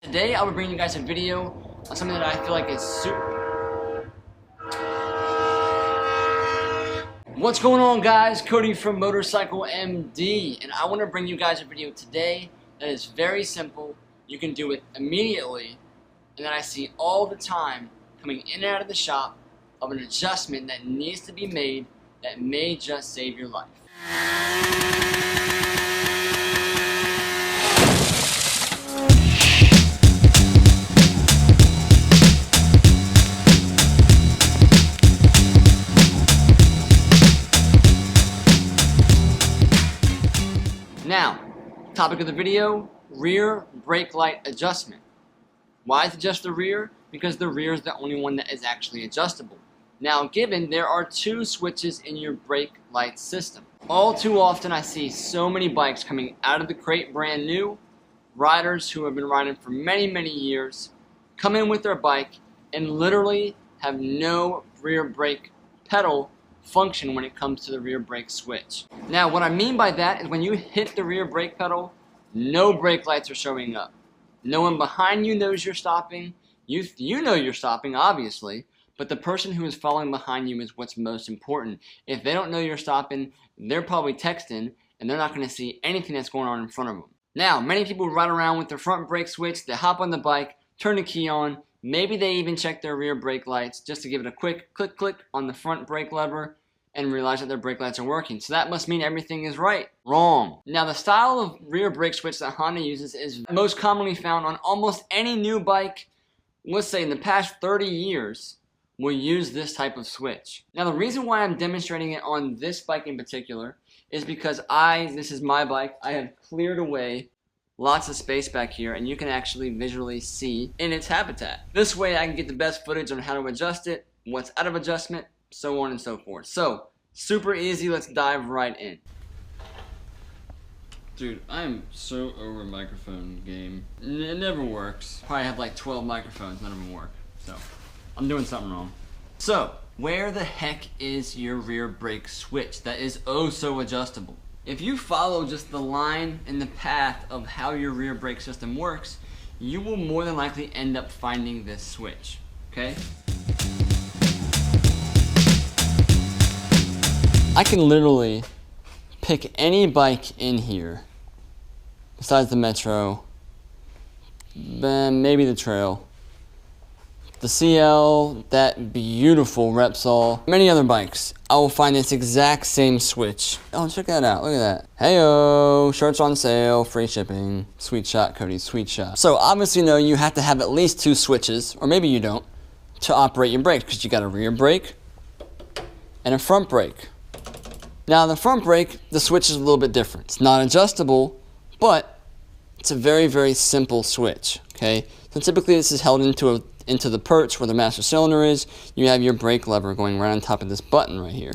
Today I will bring you guys a video on something that I feel like is super... What's going on, guys? Cody from Motorcycle MD, and I want to bring you guys a video today that is very simple. You can do it immediately, and that I see all the time coming in and out of the shop of an adjustment that needs to be made that may just save your life. Now, topic of the video, rear brake light adjustment. Why is it just the rear? Because the rear is the only one that is actually adjustable. Now, given there are two switches in your brake light system, all too often I see so many bikes coming out of the crate brand new, riders who have been riding for many years, come in with their bike and literally have no rear brake pedal function when it comes to the rear brake switch. Now, what I mean by that is when you hit the rear brake pedal, no brake lights are showing up. No one behind you knows you're stopping. You know you're stopping, obviously, but the person who is following behind you is what's most important. If they don't know you're stopping, they're probably texting, and they're not going to see anything that's going on in front of them. Now, many people ride around with their front brake switch, they hop on the bike, turn the key on, maybe they even check their rear brake lights just to give it a quick click on the front brake lever and realize that their brake lights are working. So that must mean everything is right. Wrong. Now, the style of rear brake switch that Honda uses is most commonly found on almost any new bike, let's say in the past 30 years, will use this type of switch. Now, the reason why I'm demonstrating it on this bike in particular is because this is my bike, I have cleared away lots of space back here, and you can actually visually see in its habitat. This way I can get the best footage on how to adjust it, what's out of adjustment, so on and so forth. So, super easy, let's dive right in. Dude, I am so over microphone game. It never works. Probably have like 12 microphones, none of them work. So, I'm doing something wrong. So, where the heck is your rear brake switch that is oh so adjustable? If you follow just the line and the path of how your rear brake system works, you will more than likely end up finding this switch, okay? I can literally pick any bike in here, besides the Metro, maybe the Trail, the CL, that beautiful Repsol, many other bikes. I will find this exact same switch. Oh, check that out, look at that. Heyo, shirts on sale, free shipping. Sweet shot, Cody, sweet shot. So obviously, no, you have to have at least two switches, or maybe you don't, to operate your brakes, because you got a rear brake and a front brake. Now, the front brake, the switch is a little bit different. It's not adjustable, but it's a very simple switch, okay? So typically this is held into the perch where the master cylinder is. You have your brake lever going right on top of this button right here.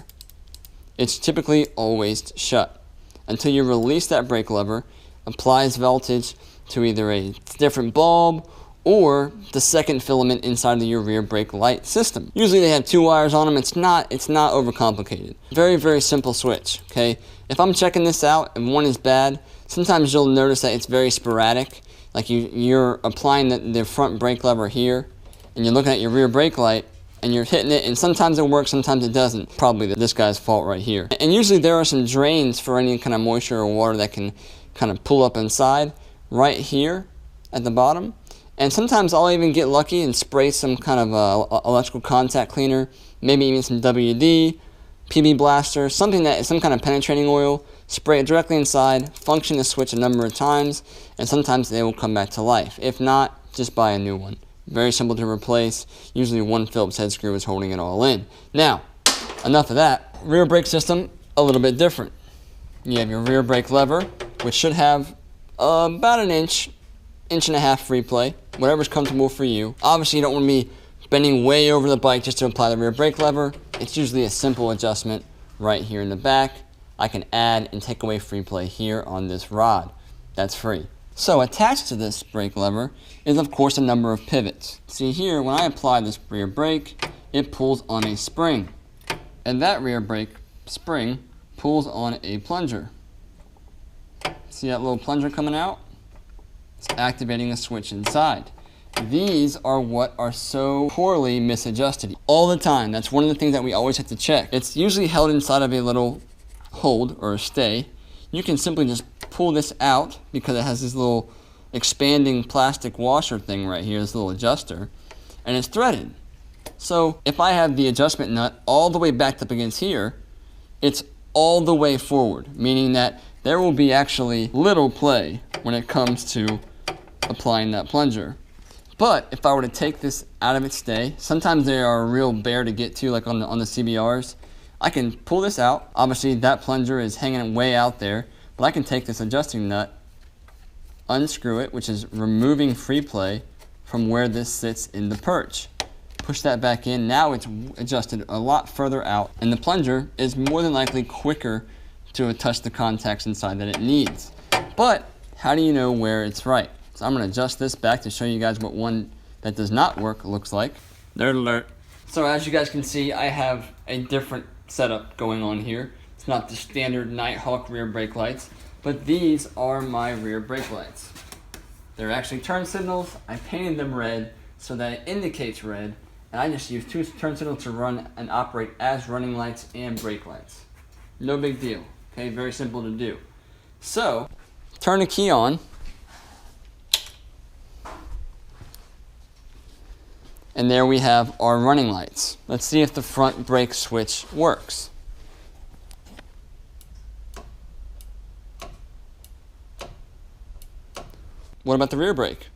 It's typically always shut until you release that brake lever, applies voltage to either a different bulb or the second filament inside of your rear brake light system. Usually they have two wires on them. It's not overcomplicated. Very simple switch, okay? If I'm checking this out and one is bad, sometimes you'll notice that it's very sporadic. Like you're applying the front brake lever here, and you're looking at your rear brake light, and you're hitting it, and sometimes it works, sometimes it doesn't. Probably this guy's fault right here. And usually there are some drains for any kind of moisture or water that can kind of pull up inside right here at the bottom. And sometimes I'll even get lucky and spray some kind of electrical contact cleaner, maybe even some WD, PB Blaster, something that is some kind of penetrating oil, spray it directly inside, function the switch a number of times, and sometimes they will come back to life. If not, just buy a new one. Very simple to replace. Usually one Phillips head screw is holding it all in. Now, enough of that. Rear brake system, a little bit different. You have your rear brake lever, which should have about an inch and a half free play, whatever's comfortable for you. Obviously, you don't want to be bending way over the bike just to apply the rear brake lever. It's usually a simple adjustment right here in the back. I can add and take away free play here on this rod. That's free. So attached to this brake lever is, of course, a number of pivots. See here, when I apply this rear brake, it pulls on a spring. And that rear brake spring pulls on a plunger. See that little plunger coming out? It's activating a switch inside. These are what are so poorly misadjusted all the time. That's one of the things that we always have to check. It's usually held inside of a little hold or a stay. You can simply just pull this out because it has this little expanding plastic washer thing right here, this little adjuster, and it's threaded. So if I have the adjustment nut all the way backed up against here, it's all the way forward, meaning that there will be actually little play when it comes to applying that plunger. But if I were to take this out of its stay, sometimes they are a real bear to get to, like on the CBRs. I can pull this out. Obviously that plunger is hanging way out there, but I can take this adjusting nut, unscrew it, which is removing free play from where this sits in the perch. Push that back in. Now it's adjusted a lot further out, and the plunger is more than likely quicker to touch the contacts inside that it needs. But how do you know where it's right? So I'm going to adjust this back to show you guys what one that does not work looks like. Nerd alert. So as you guys can see, I have a different setup going on here. It's not the standard Nighthawk rear brake lights, but these are my rear brake lights. They're actually turn signals. I painted them red so that it indicates red, and I just use 2 turn signals to run and operate as running lights and brake lights. No big deal, okay? Very simple to do. So, turn the key on, and there we have our running lights. Let's see if the front brake switch works. What about the rear brake?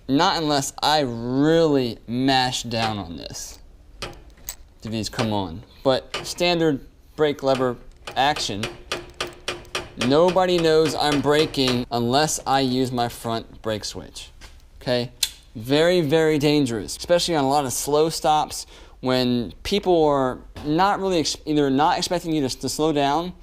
Not unless I really mash down on this. Do these come on? But standard brake lever action, nobody knows I'm braking unless I use my front brake switch. Okay? Very, very dangerous, especially on a lot of slow stops when people are not really either not expecting you to slow down,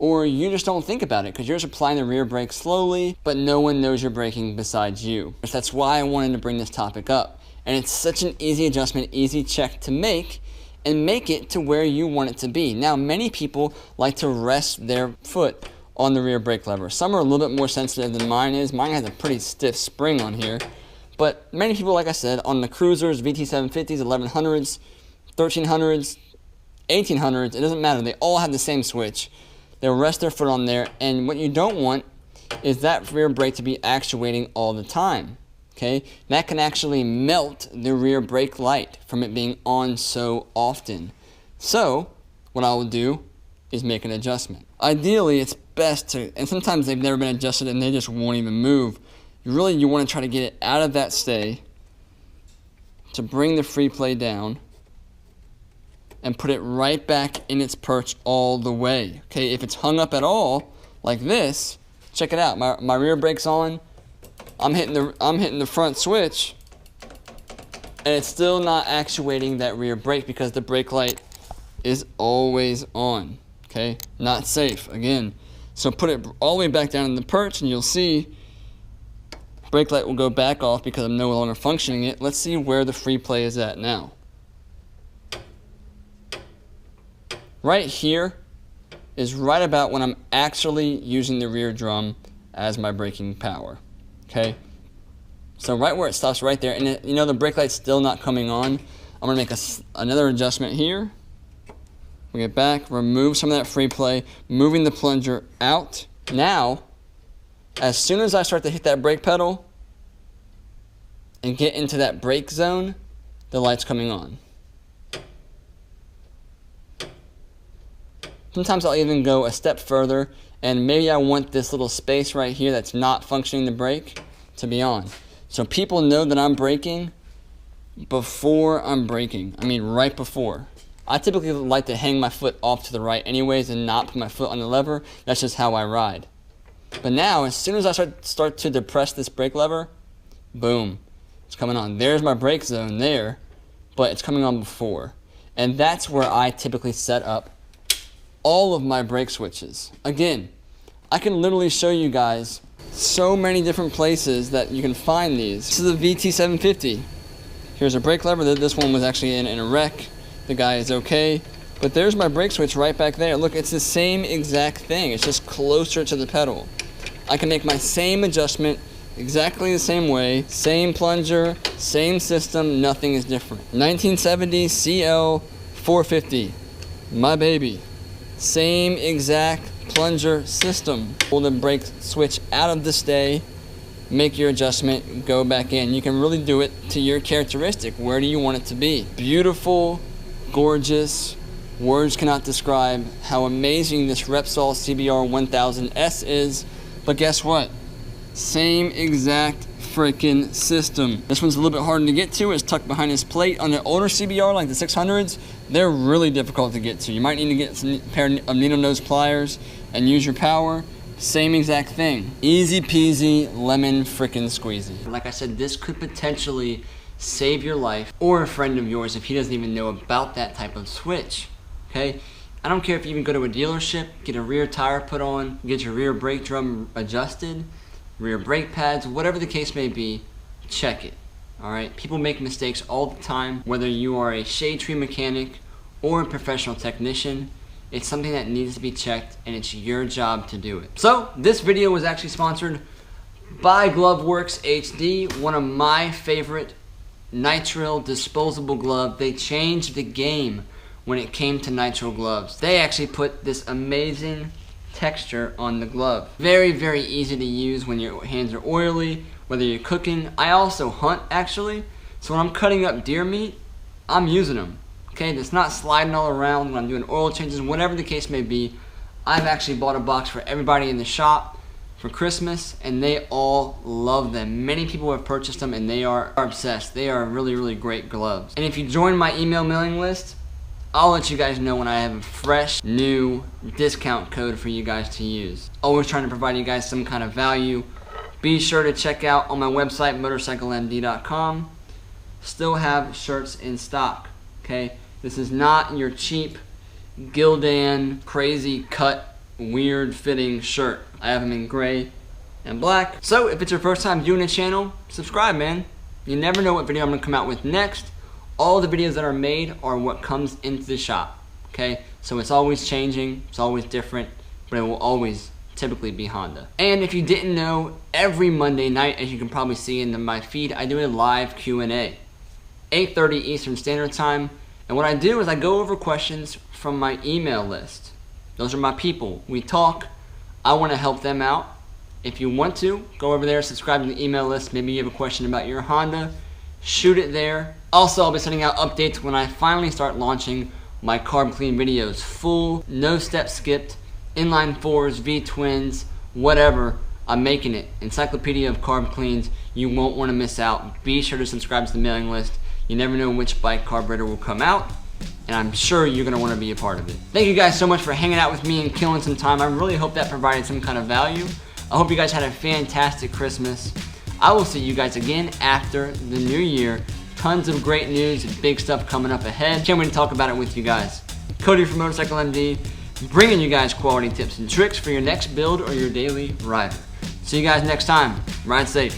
or you just don't think about it because you're just applying the rear brake slowly, but no one knows you're braking besides you. That's why I wanted to bring this topic up. And it's such an easy adjustment, easy check to make, and make it to where you want it to be. Now, many people like to rest their foot on the rear brake lever. Some are a little bit more sensitive than mine is. Mine has a pretty stiff spring on here. But many people, like I said, on the cruisers, VT750s, 1100s, 1300s, 1800s, it doesn't matter. They all have the same switch. They'll rest their foot on there, and what you don't want is that rear brake to be actuating all the time, okay? That can actually melt the rear brake light from it being on so often. So, what I will do is make an adjustment. Ideally, it's best to, and sometimes they've never been adjusted and they just won't even move. You want to try to get it out of that stay to bring the free play down and put it right back in its perch all the way. Okay, if it's hung up at all, like this, check it out. My rear brake's on. I'm hitting the front switch, and it's still not actuating that rear brake because the brake light is always on. Okay, not safe again. So put it all the way back down in the perch, and you'll see brake light will go back off because I'm no longer functioning it. Let's see where the free play is at now. Right here is right about when I'm actually using the rear drum as my braking power, okay? So right where it stops right there, and you know the brake light's still not coming on, I'm gonna make another adjustment here. We get back, remove some of that free play, moving the plunger out. Now, as soon as I start to hit that brake pedal and get into that brake zone, the light's coming on. Sometimes I'll even go a step further, and maybe I want this little space right here that's not functioning the brake to be on. So people know that I'm braking before I'm braking. I mean right before. I typically like to hang my foot off to the right anyways and not put my foot on the lever. That's just how I ride. But now, as soon as I start to depress this brake lever, boom, it's coming on. There's my brake zone there, but it's coming on before. And that's where I typically set up all of my brake switches. Again, I can literally show you guys so many different places that you can find these. This is a VT750. Here's a brake lever. This one was actually in a wreck. The guy is okay, But there's my brake switch right back there. Look, it's the same exact thing. It's just closer to the pedal. I can make my same adjustment exactly the same way. Same plunger, same system, nothing is different. 1970 CL 450, my baby. Same exact plunger system. Pull the brake switch out of the stay, make your adjustment, go back in. You can really do it to your characteristic. Where do you want it to be? Beautiful, gorgeous. Words cannot describe how amazing this Repsol CBR 1000S is. But guess what? Same exact freaking system. This one's a little bit harder to get to. It's tucked behind this plate. On the older CBR, like the 600s, they're really difficult to get to. You might need to get some pair of needle nose pliers and use your power. Same exact thing. Easy peasy, lemon frickin' squeezy. Like I said, this could potentially save your life or a friend of yours if he doesn't even know about that type of switch. Okay? I don't care if you even go to a dealership, get a rear tire put on, get your rear brake drum adjusted, rear brake pads, whatever the case may be, check it. Alright? People make mistakes all the time, whether you are a shade tree mechanic or a professional technician. It's something that needs to be checked, and it's your job to do it. So, this video was actually sponsored by GloveWorks HD, one of my favorite nitrile disposable gloves. They changed the game when it came to nitrile gloves. They actually put this amazing texture on the glove. Very, very easy to use when your hands are oily, whether you're cooking. I also hunt, actually, so when I'm cutting up deer meat, I'm using them. Okay, that's not sliding all around when I'm doing oil changes, whatever the case may be. I've actually bought a box for everybody in the shop for Christmas, and they all love them. Many people have purchased them, and they are obsessed. They are really, really great gloves. And if you join my email mailing list, I'll let you guys know when I have a fresh, new discount code for you guys to use. Always trying to provide you guys some kind of value. Be sure to check out on my website, motorcyclemd.com. Still have shirts in stock, okay? This is not your cheap Gildan, crazy cut, weird fitting shirt. I have them in gray and black. So if it's your first time viewing the channel, subscribe, man. You never know what video I'm gonna come out with next. All the videos that are made are what comes into the shop, okay? So it's always changing, it's always different, but it will always typically be Honda. And if you didn't know, every Monday night, as you can probably see in my feed, I do a live Q&A, 8:30 Eastern Standard Time. And what I do is I go over questions from my email list. Those are my people. We talk. I want to help them out. If you want to, go over there, subscribe to the email list. Maybe you have a question about your Honda. Shoot it there. Also, I'll be sending out updates when I finally start launching my carb clean videos. Full, no step skipped, inline fours, V-twins, whatever. I'm making it. Encyclopedia of carb cleans. You won't want to miss out. Be sure to subscribe to the mailing list. You never know which bike carburetor will come out, and I'm sure you're going to want to be a part of it. Thank you guys so much for hanging out with me and killing some time. I really hope that provided some kind of value. I hope you guys had a fantastic Christmas. I will see you guys again after the new year. Tons of great news and big stuff coming up ahead. Can't wait to talk about it with you guys. Cody from Motorcycle MD, bringing you guys quality tips and tricks for your next build or your daily rider. See you guys next time. Ride safe.